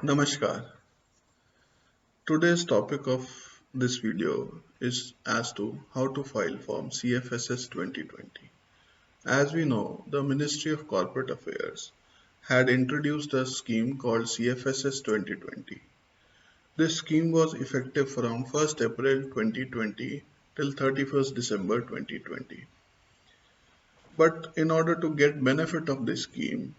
Namaskar. Today's topic of this video is as to how to file Form CFSS 2020. As we know, the Ministry of Corporate Affairs had introduced a scheme called CFSS 2020. This scheme was effective from 1st April 2020 till 31st December 2020. But in order to get benefit of this scheme,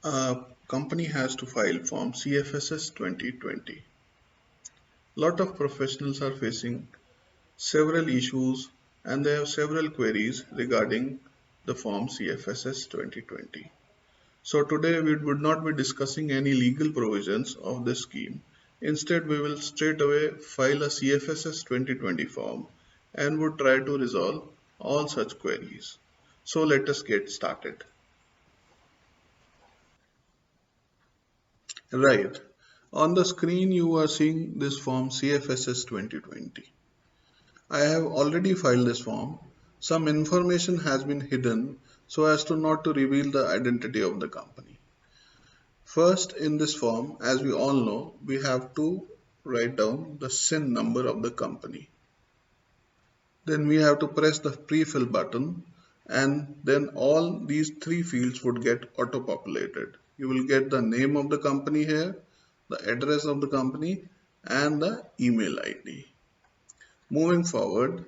a company has to file Form CFSS 2020. Lot of professionals are facing several issues and they have several queries regarding the form CFSS 2020. So today we would not be discussing any legal provisions of this scheme. Instead, we will straight away file a CFSS 2020 form and would try to resolve all such queries. So let us get started. Right. On the screen you are seeing this form CFSS 2020. I have already filed this form. Some information has been hidden so as to not to reveal the identity of the company. First, in this form, as we all know, we have to write down the SIN number of the company. Then we have to press the pre-fill button and then all these three fields would get auto-populated. You will get the name of the company here, the address of the company and the email ID. Moving forward,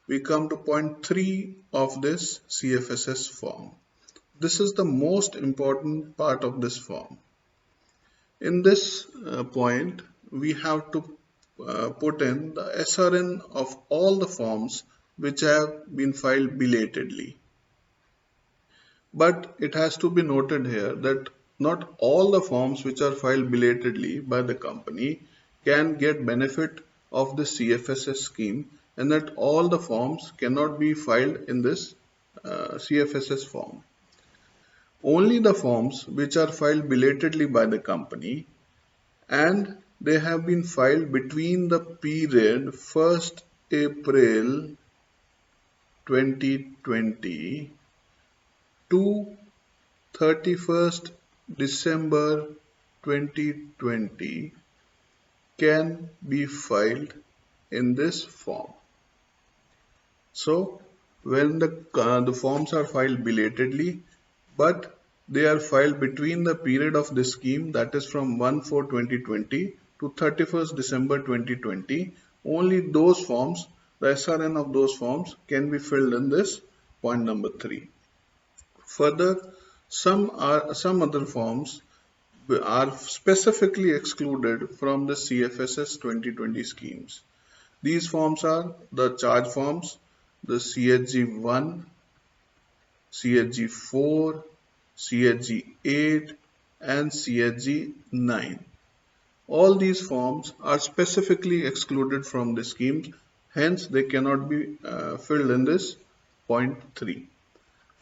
we come to point 3 of this CFSS form. This is the most important part of this form. In this point, we have to put in the SRN of all the forms which have been filed belatedly. But it has to be noted here that not all the forms which are filed belatedly by the company can get benefit of the CFSS scheme, and that all the forms cannot be filed in this CFSS form. Only the forms which are filed belatedly by the company and they have been filed between the period 1st April 2020 to 31st December 2020 can be filed in this form. So when the forms are filed belatedly, but they are filed between the period of this scheme, that is from 1/4/2020 to 31st December 2020, only those forms, the SRN of those forms can be filled in this point number 3. Further, some other forms are specifically excluded from the CFSS 2020 schemes. These forms are the charge forms, the CHG1, CHG4, CHG8 and CHG9. All these forms are specifically excluded from the schemes, hence they cannot be filled in this point 3.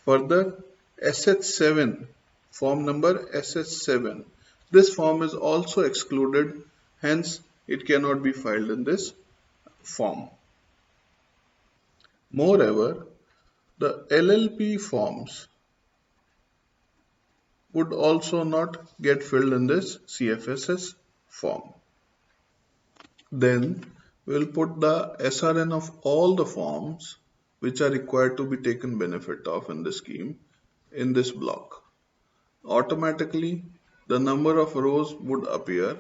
Further, SH7, form number SH7, this form is also excluded, hence it cannot be filed in this form. Moreover, the LLP forms would also not get filled in this CFSS form. Then we'll put the SRN of all the forms which are required to be taken benefit of in the scheme in this block. Automatically the number of rows would appear,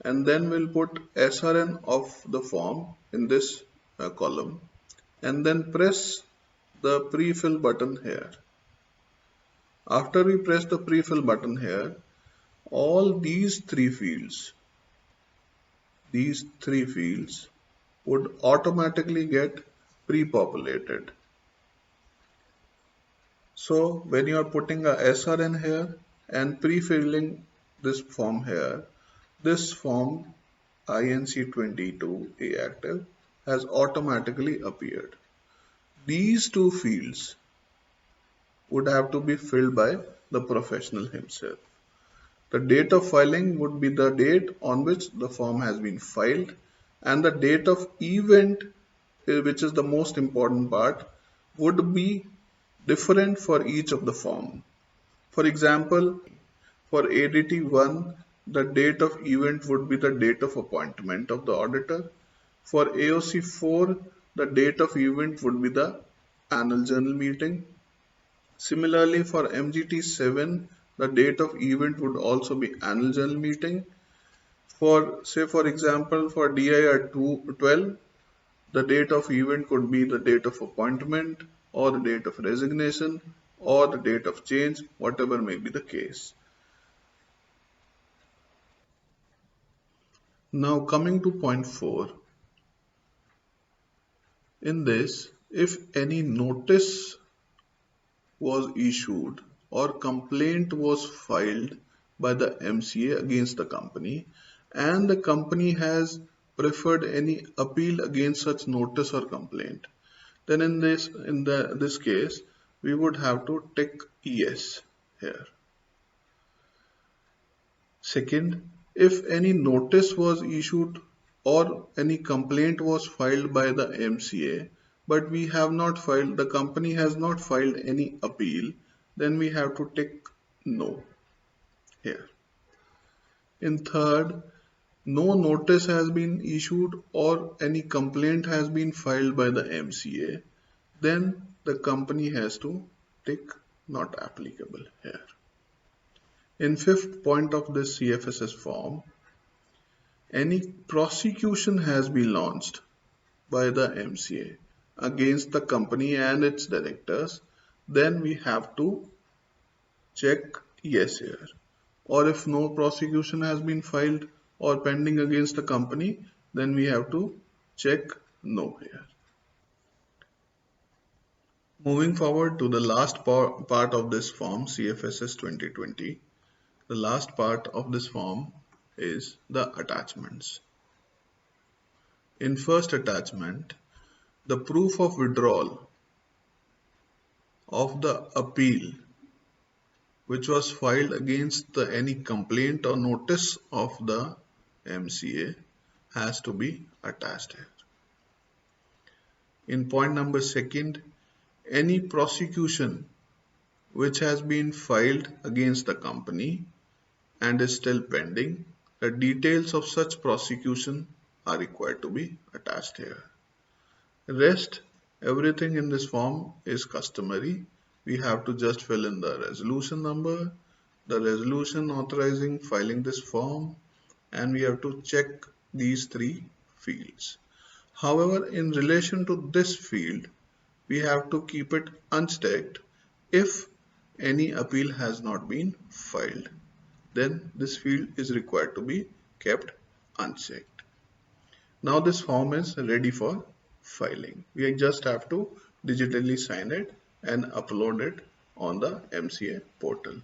and then we'll put SRN of the form in this column and then press the pre-fill button here. After we press the pre-fill button here, all these three fields would automatically get pre-populated. So when you are putting a SRN here and pre-filling this form here, this form INC22A active has automatically appeared. These two fields would have to be filled by the professional himself. The date of filing would be the date on which the form has been filed, and the date of event, which is the most important part, would be different for each of the form. For example, For ADT 1, the date of event would be the date of appointment of the auditor. For AOC 4, the date of event would be the annual general meeting. Similarly, for MGT 7, the date of event would also be annual general meeting. For example, for DIR 12, the date of event could be the date of appointment or the date of resignation or the date of change, whatever may be the case. Now coming to point 4. In this, if any notice was issued or complaint was filed by the MCA against the company and the company has preferred any appeal against such notice or complaint, then in this case we would have to tick yes here. Second, if any notice was issued or any complaint was filed by the MCA, but the company has not filed any appeal, then we have to tick no here. In third, no notice has been issued or any complaint has been filed by the MCA, then the company has to tick not applicable here. In fifth point of this CFSS form, any prosecution has been launched by the MCA against the company and its directors, then we have to check yes here. Or if no prosecution has been filed or pending against the company, then we have to check no here. Moving forward to the last part of this form, CFSS 2020, the last part of this form is the attachments. In first attachment, the proof of withdrawal of the appeal which was filed against any complaint or notice of the MCA has to be attached here. In point number second, any prosecution which has been filed against the company and is still pending, the details of such prosecution are required to be attached here. Rest, everything in this form is customary. We have to just fill in the resolution number, the resolution authorizing filing this form, and we have to check these three fields. However, in relation to this field, we have to keep it unchecked if any appeal has not been filed. Then this field is required to be kept unchecked. Now this form is ready for filing. We just have to digitally sign it and upload it on the MCA portal.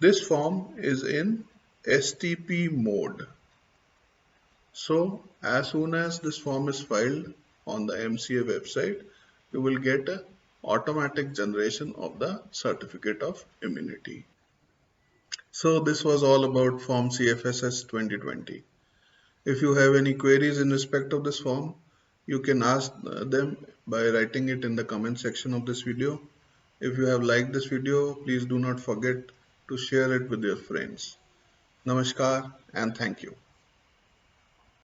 This form is in STP mode. So as soon as this form is filed on the MCA website, you will get an automatic generation of the certificate of immunity. So this was all about form CFSS 2020. If you have any queries in respect of this form, you can ask them by writing it in the comment section of this video. If you have liked this video, please do not forget to share it with your friends. Namaskar and thank you.